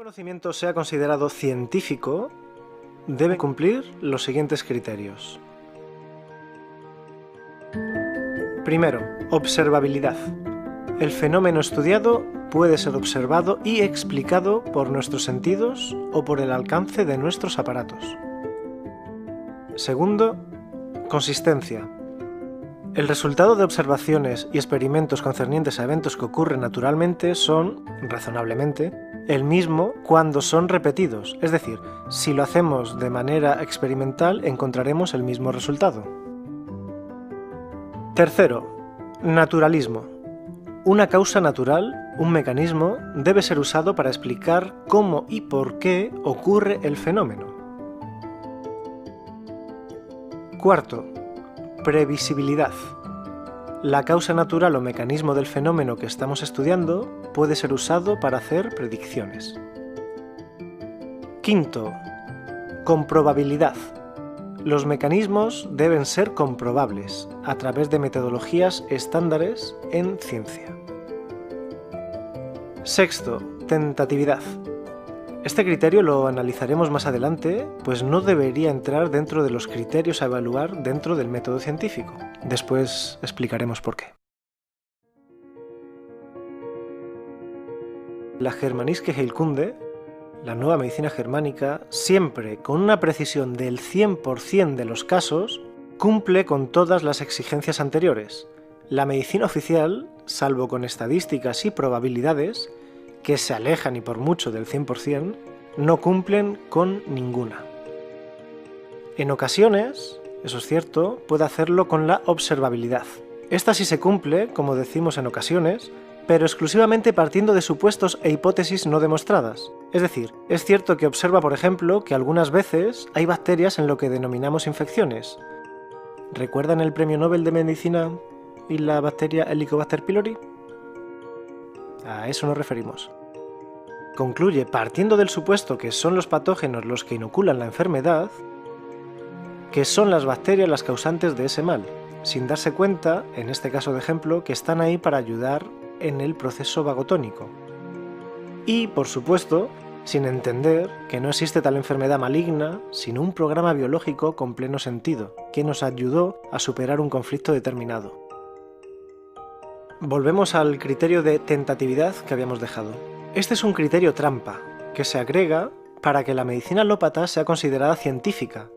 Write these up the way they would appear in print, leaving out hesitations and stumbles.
conocimiento sea considerado científico, debe cumplir los siguientes criterios. Primero, observabilidad. El fenómeno estudiado puede ser observado y explicado por nuestros sentidos o por el alcance de nuestros aparatos. Segundo, consistencia. El resultado de observaciones y experimentos concernientes a eventos que ocurren naturalmente son, razonablemente, el mismo cuando son repetidos, es decir, si lo hacemos de manera experimental encontraremos el mismo resultado. Tercero, naturalismo. Una causa natural, un mecanismo, debe ser usado para explicar cómo y por qué ocurre el fenómeno. Cuarto, previsibilidad. La causa natural o mecanismo del fenómeno que estamos estudiando puede ser usado para hacer predicciones. Quinto, comprobabilidad. Los mecanismos deben ser comprobables a través de metodologías estándares en ciencia. Sexto, tentatividad. Este criterio lo analizaremos más adelante, pues no debería entrar dentro de los criterios a evaluar dentro del método científico. Después explicaremos por qué. La Germanische Heilkunde, la nueva medicina germánica, siempre con una precisión del 100% de los casos, cumple con todas las exigencias anteriores. La medicina oficial, salvo con estadísticas y probabilidades, que se alejan y por mucho del 100%, no cumplen con ninguna. En ocasiones, eso es cierto, puede hacerlo con la observabilidad. Esta sí se cumple, como decimos en ocasiones, pero exclusivamente partiendo de supuestos e hipótesis no demostradas. Es decir, es cierto que observa, por ejemplo, que algunas veces hay bacterias en lo que denominamos infecciones. ¿Recuerdan el premio Nobel de Medicina y la bacteria Helicobacter pylori? A eso nos referimos. Concluye, partiendo del supuesto que son los patógenos los que inoculan la enfermedad, que son las bacterias las causantes de ese mal, sin darse cuenta, en este caso de ejemplo, que están ahí para ayudar en el proceso vagotónico. Y, por supuesto, sin entender que no existe tal enfermedad maligna, sino un programa biológico con pleno sentido, que nos ayudó a superar un conflicto determinado. Volvemos al criterio de tentatividad que habíamos dejado. Este es un criterio trampa, que se agrega para que la medicina alópata sea considerada científica.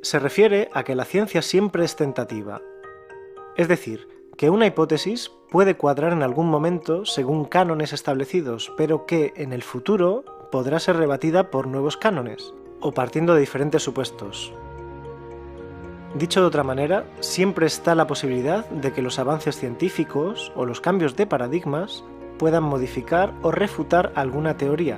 Se refiere a que la ciencia siempre es tentativa, es decir, que una hipótesis puede cuadrar en algún momento según cánones establecidos, pero que en el futuro podrá ser rebatida por nuevos cánones, o partiendo de diferentes supuestos. Dicho de otra manera, siempre está la posibilidad de que los avances científicos o los cambios de paradigmas puedan modificar o refutar alguna teoría.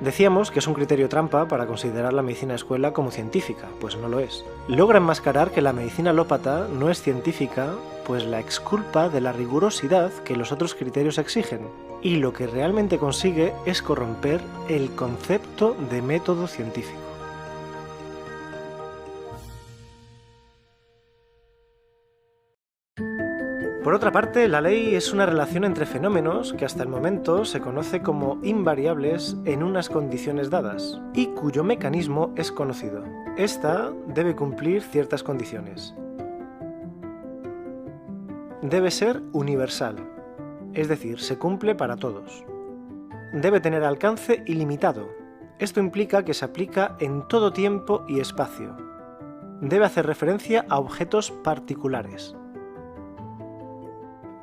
Decíamos que es un criterio trampa para considerar la medicina escuela como científica, pues no lo es. Logra enmascarar que la medicina alópata no es científica, pues la exculpa de la rigurosidad que los otros criterios exigen, y lo que realmente consigue es corromper el concepto de método científico. Por otra parte, la ley es una relación entre fenómenos que hasta el momento se conoce como invariables en unas condiciones dadas, y cuyo mecanismo es conocido. Esta debe cumplir ciertas condiciones. Debe ser universal, es decir, se cumple para todos. Debe tener alcance ilimitado. Esto implica que se aplica en todo tiempo y espacio. Debe hacer referencia a objetos particulares.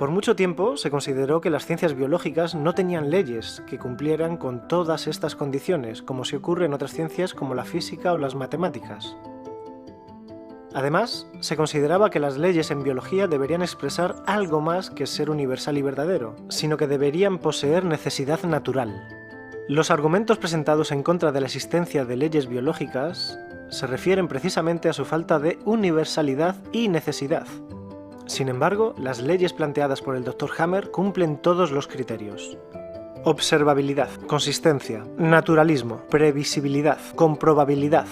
Por mucho tiempo se consideró que las ciencias biológicas no tenían leyes que cumplieran con todas estas condiciones, como se ocurre en otras ciencias como la física o las matemáticas. Además, se consideraba que las leyes en biología deberían expresar algo más que ser universal y verdadero, sino que deberían poseer necesidad natural. Los argumentos presentados en contra de la existencia de leyes biológicas se refieren precisamente a su falta de universalidad y necesidad. Sin embargo, las leyes planteadas por el Dr. Hammer cumplen todos los criterios. Observabilidad, consistencia, naturalismo, previsibilidad, comprobabilidad.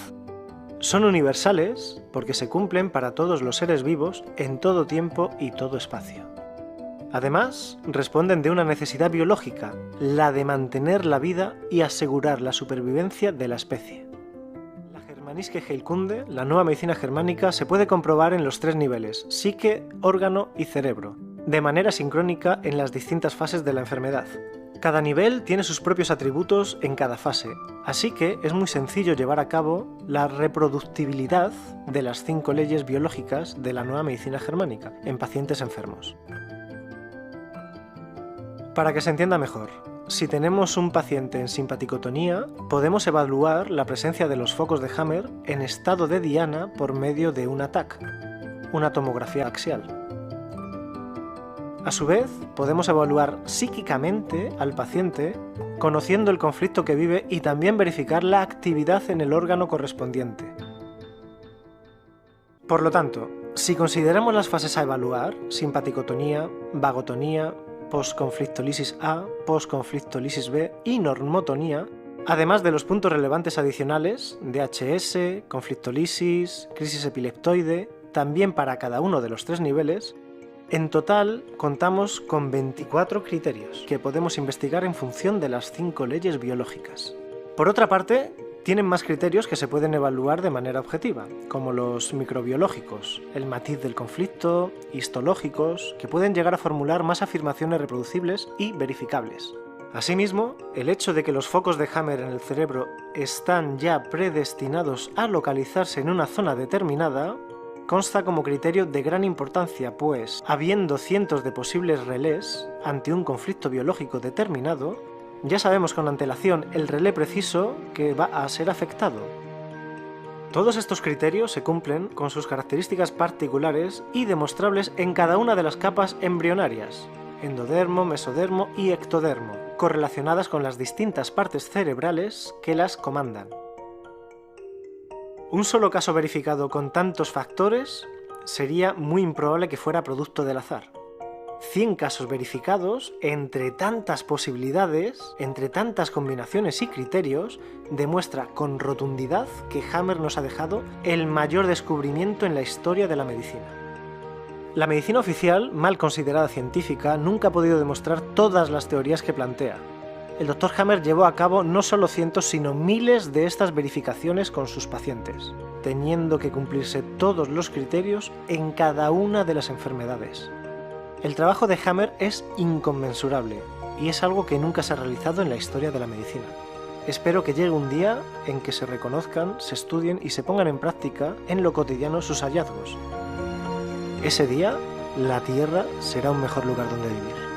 Son universales porque se cumplen para todos los seres vivos en todo tiempo y todo espacio. Además, responden de una necesidad biológica, la de mantener la vida y asegurar la supervivencia de la especie. La Germanische Heilkunde, la nueva medicina germánica, se puede comprobar en los 3 niveles, psique, órgano y cerebro, de manera sincrónica en las distintas fases de la enfermedad. Cada nivel tiene sus propios atributos en cada fase, así que es muy sencillo llevar a cabo la reproductibilidad de las 5 leyes biológicas de la nueva medicina germánica en pacientes enfermos. Para que se entienda mejor, si tenemos un paciente en simpaticotonía, podemos evaluar la presencia de los focos de Hammer en estado de diana por medio de una TAC, una tomografía axial. A su vez, podemos evaluar psíquicamente al paciente, conociendo el conflicto que vive y también verificar la actividad en el órgano correspondiente. Por lo tanto, si consideramos las fases a evaluar, simpaticotonía, vagotonía, posconflictolisis A, posconflictolisis B y normotonía, además de los puntos relevantes adicionales, DHS, conflictolisis, crisis epileptoide, también para cada uno de los 3 niveles, en total contamos con 24 criterios que podemos investigar en función de las 5 leyes biológicas. Por otra parte, tienen más criterios que se pueden evaluar de manera objetiva, como los microbiológicos, el matiz del conflicto, histológicos, que pueden llegar a formular más afirmaciones reproducibles y verificables. Asimismo, el hecho de que los focos de Hammer en el cerebro están ya predestinados a localizarse en una zona determinada consta como criterio de gran importancia, pues, habiendo cientos de posibles relés ante un conflicto biológico determinado, ya sabemos con antelación el relé preciso que va a ser afectado. Todos estos criterios se cumplen con sus características particulares y demostrables en cada una de las capas embrionarias, endodermo, mesodermo y ectodermo, correlacionadas con las distintas partes cerebrales que las comandan. Un solo caso verificado con tantos factores sería muy improbable que fuera producto del azar. 100 casos verificados, entre tantas posibilidades, entre tantas combinaciones y criterios, demuestra con rotundidad que Hammer nos ha dejado el mayor descubrimiento en la historia de la medicina. La medicina oficial, mal considerada científica, nunca ha podido demostrar todas las teorías que plantea. El Dr. Hammer llevó a cabo no solo cientos, sino miles de estas verificaciones con sus pacientes, teniendo que cumplirse todos los criterios en cada una de las enfermedades. El trabajo de Hammer es inconmensurable y es algo que nunca se ha realizado en la historia de la medicina. Espero que llegue un día en que se reconozcan, se estudien y se pongan en práctica en lo cotidiano sus hallazgos. Ese día, la Tierra será un mejor lugar donde vivir.